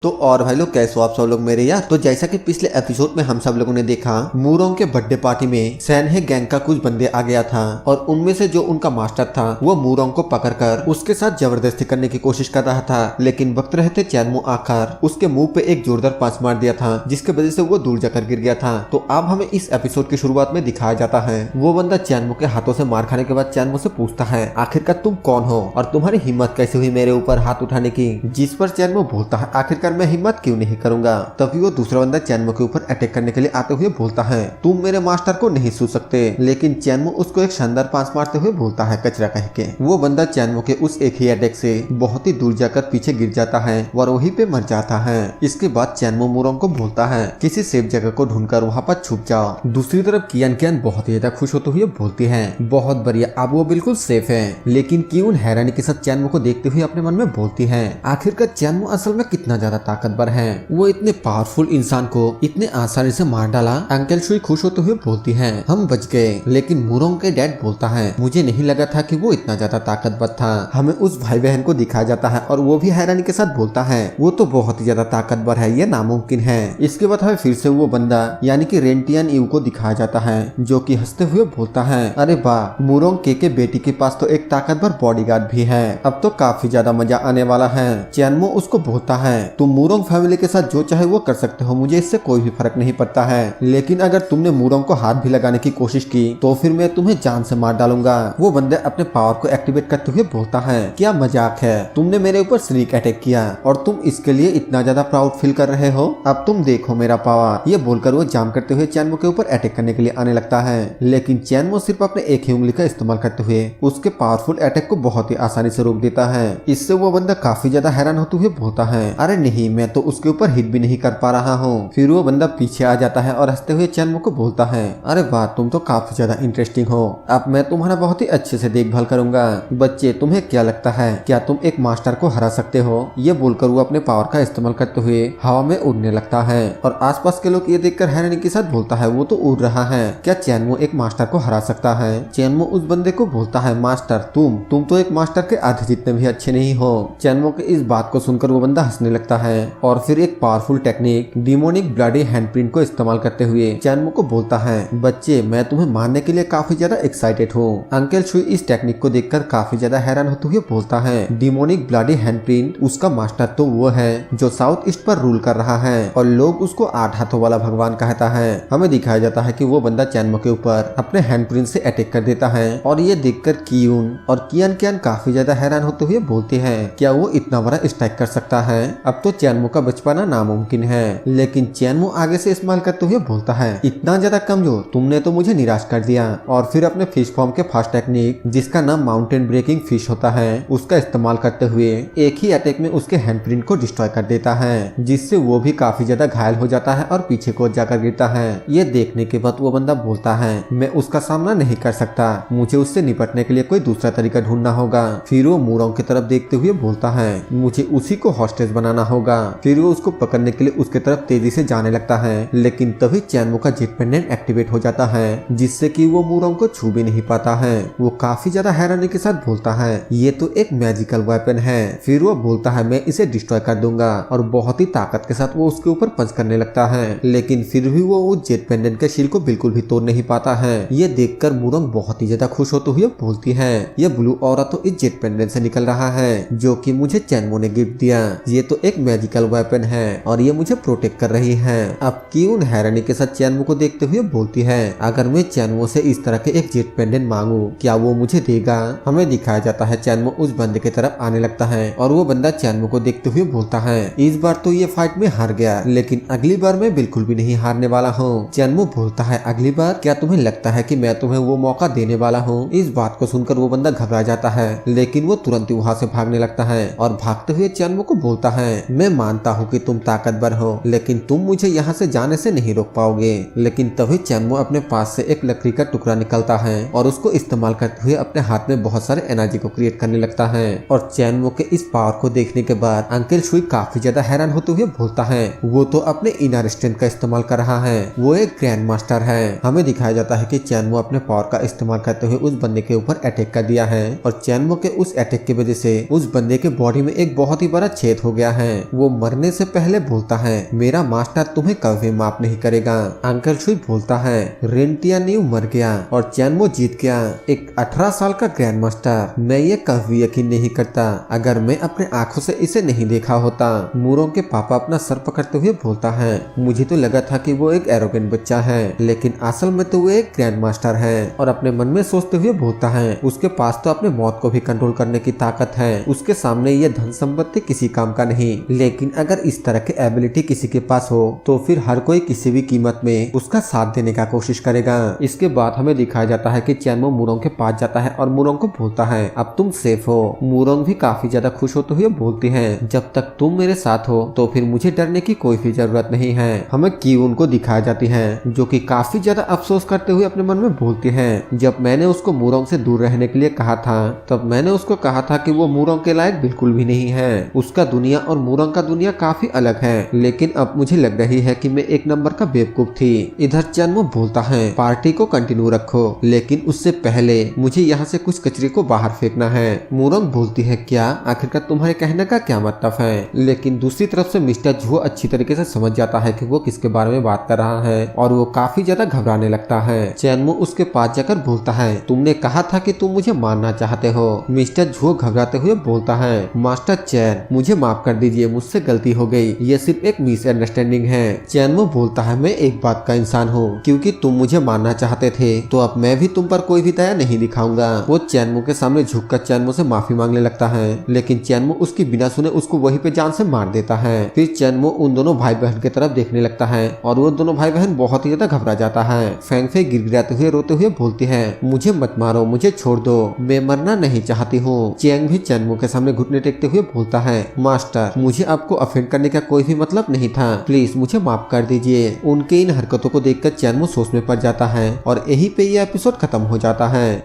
तो और भाई लोग कैसे हो आप सब लोग मेरे यार। तो जैसा कि पिछले एपिसोड में हम सब लोगों ने देखा, मूरोंग के बर्थडे पार्टी में सैनहे गैंग का कुछ बंदे आ गया था और उनमें से जो उनका मास्टर था वो मूरोंग को पकड़कर उसके साथ जबरदस्ती करने की कोशिश कर रहा था, लेकिन वक्त रहते चैनमो आकर उसके मुंह पे एक जोरदार पांच मार दिया था, जिसके वजह से वो दूर जाकर गिर गया था। तो अब हमें इस एपिसोड की शुरुआत में दिखाया जाता है वो बंदा चैनमो के हाथों से मार खाने के बाद चैनमो से पूछता है आखिरकार तुम कौन हो और तुम्हारी हिम्मत कैसे हुई मेरे ऊपर हाथ उठाने की। जिस पर चैनमो बोलता है आखिरकार मैं हिम्मत क्यों नहीं करूंगा। तभी वो दूसरा बंदा चैनमो के ऊपर अटैक करने के लिए आते हुए बोलता है तुम मेरे मास्टर को नहीं छू सकते, लेकिन चैनमो उसको एक शानदार पांच मारते हुए बोलता है कचरा कह के। वो बंदा चैनमो के उस एक ही अटैक से बहुत ही दूर जाकर पीछे गिर जाता है और वहीं पे मर जाता है। इसके बाद चैनमो मूरोंग को बोलता है किसी सेफ जगह को ढूंढकर वहाँ पर छुप जाओ। दूसरी तरफ कियान कियान बहुत ही ज्यादा खुश होते हुए बोलती है बहुत बढ़िया, अब वो बिल्कुल सेफ है। लेकिन क्यून हैरानी के साथ चैनमो को देखते हुए अपने मन में बोलती है आखिरकार चैनमो असल में कितना ज्यादा ताकतवर है, वो इतने पावरफुल इंसान को इतने आसानी से मार डाला। अंकल शुई खुश होते हुए बोलती है हम बच गए। लेकिन मूरोंग के डैड बोलता है मुझे नहीं लगा था कि वो इतना ज्यादा ताकतवर था। हमें उस भाई बहन को दिखाया जाता है और वो भी हैरानी के साथ बोलता है वो तो बहुत ही ज्यादा ताकतवर है, ये नामुमकिन है। इसके बाद हमें फिर से वो बंदा यानी कि रेंटियन यू को दिखाया जाता है जो कि हंसते हुए बोलता है अरे वाह, मूरोंग के बेटी के पास तो एक ताकतवर बॉडीगार्ड भी है, अब तो काफी ज्यादा मजा आने वाला है। चैनमो उसको बोलता है तुम मूरोंग फैमिली के साथ जो चाहे वो कर सकते हो, मुझे इससे कोई भी फर्क नहीं पड़ता है, लेकिन अगर तुमने मूरोंग को हाथ भी लगाने की कोशिश की तो फिर मैं तुम्हें जान से मार डालूंगा। वो बंदे अपने पावर को एक्टिवेट करते हुए बोलता है क्या मजाक है, तुमने मेरे ऊपर स्नीक अटैक किया और तुम इसके लिए इतना ज्यादा प्राउड फील कर रहे हो, अब तुम देखो मेरा पावर। ये बोलकर वो जाम करते हुए चैनमो के ऊपर अटैक करने के लिए आने लगता है, लेकिन चैनमो सिर्फ अपने एक ही उंगली का इस्तेमाल करते हुए उसके पावरफुल अटैक को बहुत ही आसानी से रोक देता है। इससे वो बंदा काफी ज्यादा हैरान होते हुए बोलता है अरे नहीं, मैं तो उसके ऊपर हिट भी नहीं कर पा रहा हूँ। फिर वो बंदा पीछे आ जाता है और हंसते हुए चैनमो को बोलता है अरे वाह, तुम तो काफी ज्यादा इंटरेस्टिंग हो, अब मैं तुम्हारा बहुत ही अच्छे से देखभाल करूंगा। बच्चे तुम्हें क्या लगता है क्या तुम एक मास्टर को हरा सकते हो। ये बोलकर वो अपने पावर का इस्तेमाल करते हुए हवा में उड़ने लगता है और आसपास के लोग ये देखकर हैरानी के साथ बोलता है वो तो उड़ रहा है, क्या चैनमो एक मास्टर को हरा सकता है। चैनमो उस बंदे को बोलता है मास्टर तुम तो एक मास्टर के आधे जितने भी अच्छे नहीं हो। चैनमो के इस बात को सुनकर वो बंदा हंसने लगता है और फिर एक पावरफुल टेक्निक डिमोनिक ब्लडी हैंडप्रिंट को इस्तेमाल करते हुए चैनमो को बोलता है बच्चे मैं तुम्हें मारने के लिए काफी ज्यादा एक्साइटेड हूँ। अंकल शुई इस टेक्निक को देखकर काफी ज्यादा हैरान होते हुए बोलता है डिमोनिक ब्लडी हैंडप्रिंट, उसका मास्टर तो वो है जो साउथ ईस्ट पर रूल कर रहा है और लोग उसको 8 हाथों वाला भगवान कहता है। हमें दिखाया जाता है कि वो बंदा चैनमो के ऊपर अपने हैंडप्रिंट से अटैक कर देता है और ये देखकर कियून और कियान कियान काफी ज्यादा हैरान होते हुए बोलते हैं क्या वो इतना बड़ा स्ट्राइक कर सकता है, अब तो चैनमो का बच पाना नामुमकिन है। लेकिन चैनमो आगे से इस्तेमाल करते हुए बोलता है इतना ज्यादा कमजोर, तुमने तो मुझे निराश कर दिया। और फिर अपने फिश फॉर्म के फास्ट टेक्निक जिसका नाम माउंटेन ब्रेकिंग फिश होता है उसका इस्तेमाल करते हुए एक ही अटैक में उसके हैंडप्रिंट को डिस्ट्रॉय कर देता है, जिससे वो भी काफी ज्यादा घायल हो जाता है और पीछे को जाकर गिरता है। ये देखने के बाद वो बंदा बोलता है मैं उसका सामना नहीं कर सकता, मुझे उससे निपटने के लिए कोई दूसरा तरीका ढूंढना होगा। फिर वो मूरोंग की तरफ देखते हुए बोलता है मुझे उसी को हॉस्टेज बनाना होगा। फिर वो उसको पकड़ने के लिए उसके तरफ तेजी से जाने लगता है, लेकिन तभी चैनमो का जेट पेंडेंट एक्टिवेट हो जाता है जिससे कि वो मूरोंग को छू भी नहीं पाता है। वो काफी ज्यादा हैरानी के साथ बोलता है ये तो एक मैजिकल वेपन है। फिर वो बोलता है मैं इसे डिस्ट्रॉय कर दूंगा और बहुत ही ताकत के साथ वो उसके ऊपर पंच करने लगता है, लेकिन फिर भी वो जेट पेंडेंट के शील को बिल्कुल भी तोड़ नहीं पाता है। ये देखकर मूरोंग बहुत ही ज्यादा खुश होते हुए बोलती है ये ब्लू ऑरा तो इस जेट पेंडेंट से निकल रहा है जो कि मुझे चैनमो ने गिफ्ट दिया, ये तो एक मैजिकल वेपन है और ये मुझे प्रोटेक्ट कर रही है। अब क्यून हैरानी के साथ चैनमो को देखते हुए बोलती है अगर मैं चैनमो से इस तरह के एक जेट पेंडेंट मांगू क्या वो मुझे देगा। हमें दिखाया जाता है चैनमो उस बंदे की तरफ आने लगता है और वो बंदा चैनमो को देखते हुए बोलता है इस बार तो ये फाइट में हार गया, लेकिन अगली बार मैं बिल्कुल भी नहीं हारने वाला हूँ। चैनमो बोलता है अगली बार क्या तुम्हें लगता है कि मैं तुम्हें वो मौका देने वाला हूँ। इस बात को सुनकर वो बंदा घबरा जाता है, लेकिन वो तुरंत ही वहाँ से भागने लगता है और भागते हुए चैनमो को बोलता है मैं मानता हूँ कि तुम ताकतवर हो, लेकिन तुम मुझे यहाँ से जाने से नहीं रोक पाओगे। लेकिन तभी चैनमो अपने पास से एक लकड़ी का टुकड़ा निकलता है और उसको इस्तेमाल करते हुए अपने हाथ में बहुत सारे एनर्जी को क्रिएट करने लगता है। और चैनमो के इस पावर को देखने के बाद अंकल शुई काफी ज्यादा हैरान होते हुए बोलता है वो तो अपने इनर स्ट्रेंथ का इस्तेमाल कर रहा है, वो एक ग्रैंड मास्टर है। हमें दिखाया जाता है कि चैनमो अपने पावर का इस्तेमाल करते हुए उस बंदे के ऊपर अटैक कर दिया है और चैनमो के उस अटैक की वजह से उस बंदे के बॉडी में एक बहुत ही बड़ा छेद हो गया है वो मरने से पहले बोलता है मेरा मास्टर तुम्हें कभी माफ नहीं करेगा। अंकल शुई बोलता है रेंटियान्यू मर गया और चैनमो जीत गया, एक 18 साल का ग्रैंड मास्टर। मैं ये कभी यकीन नहीं करता अगर मैं अपने आंखों से इसे नहीं देखा होता। मूरोंग के पापा अपना सर पकड़ते हुए बोलता है मुझे तो लगा था कि वो एक एरोगेंट बच्चा है, लेकिन असल में तो वो एक ग्रैंड मास्टर है। और अपने मन में सोचते हुए बोलता है उसके पास तो अपने मौत को भी कंट्रोल करने की ताकत है, उसके सामने ये धन संपत्ति किसी काम का नहीं। लेकिन अगर इस तरह की एबिलिटी किसी के पास हो तो फिर हर कोई किसी भी कीमत में उसका साथ देने का कोशिश करेगा। इसके बाद हमें दिखाया जाता है कि चैनमो मूरोंग के पास जाता है और मूरोंग को बोलता है अब तुम सेफ हो। मूरोंग भी काफी ज्यादा खुश होते हुए बोलती है जब तक तुम मेरे साथ हो तो फिर मुझे डरने की कोई भी जरूरत नहीं है। हमें कीउन को दिखाई जाती है जो कि काफी ज्यादा अफसोस करते हुए अपने मन में बोलती है जब मैंने उसको मूरोंग से दूर रहने के लिए कहा था तब मैंने उसको कहा था कि वो मूरोंग के लायक बिल्कुल भी नहीं है। उसका दुनिया और मूरोंग का दुनिया काफी अलग है, लेकिन अब मुझे लग रही है कि मैं एक नंबर का बेवकूफ थी। इधर चैनमो बोलता है पार्टी को कंटिन्यू रखो, लेकिन उससे पहले मुझे यहाँ से कुछ कचरे को बाहर फेंकना है। मूरोंग बोलती है क्या आखिरकार तुम्हारे कहने का क्या मतलब है, लेकिन दूसरी तरफ से मिस्टर झो अच्छी तरीके से समझ जाता है कि वो किसके बारे में बात कर रहा है और वो काफी ज्यादा घबराने लगता है। चैनमो उसके पास जाकर बोलता है तुमने कहा था कि तुम मुझे मारना चाहते हो। मिस्टर झो घबराते हुए बोलता है मास्टर चैन मुझे माफ कर दीजिए, मुझसे गलती हो गई, ये सिर्फ एक मिसअंडरस्टैंडिंग है। चैनमो बोलता है मैं एक बात का इंसान हूँ, क्योंकि तुम मुझे मारना चाहते थे तो अब मैं भी तुम पर कोई भी दया नहीं दिखाऊंगा। वो चैनमो के सामने झुककर चैनमो से माफी मांगने लगता है, लेकिन चैनमो उसकी बिना सुने उसको वहीं पे जान से मार देता है। फिर चैनमो उन दोनों भाई बहन की तरफ देखने लगता है और वो दोनों भाई बहन बहुत ही ज्यादा घबरा जाता है। फेंगफे गिड़गिड़ाते हुए रोते हुए बोलती है मुझे मत मारो, मुझे छोड़ दो, मैं मरना नहीं चाहती हूँ। चैंग भी चैनमो के सामने घुटने टेकते हुए बोलता है मास्टर मुझे आपको ऑफेंड करने का कोई भी मतलब नहीं था, प्लीज मुझे माफ कर दीजिए। उनके इन हरकतों को देखकर चैनमो सोच में पड़ जाता है और यहीं पे ये एपिसोड खत्म हो जाता है।